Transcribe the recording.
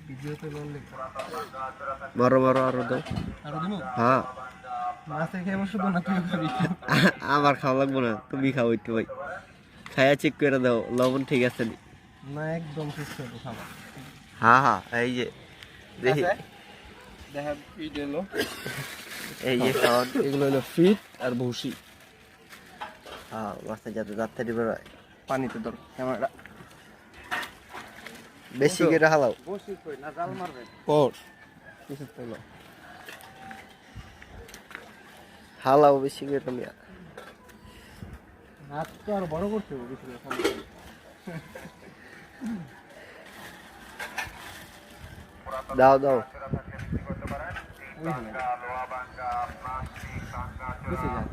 ভিডিওতে বললে মারো মারো আরো দাও। আরো দিমু হ্যাঁ মাছে খেয়ে বসে তো না তুই খাবি আমার খাওয়া লাগবো না, তুমি খাও একটু ভাই। খায়া চেক করে দাও লবণ ঠিক আছে নি। না একদম সুস্বাদু খাবার হ্যাঁ হ্যাঁ এই যে দেখি দেখা ফিট এলো এই যে খাওয়ান। এগুলো হলো ফিট আর ভুসি হ্যাঁ মাছটা যাতে তাড়াতাড়ি বেরোয়। পানিতে ধর ক্যামেরা বেশি করে হালাও। বসি কই না জাল মারবে পর কিছু পেলো হালাও বেশি করে তুমি। হাত তো আর বড় করতে হবে কিছু দাও দাও। বুঝে যায়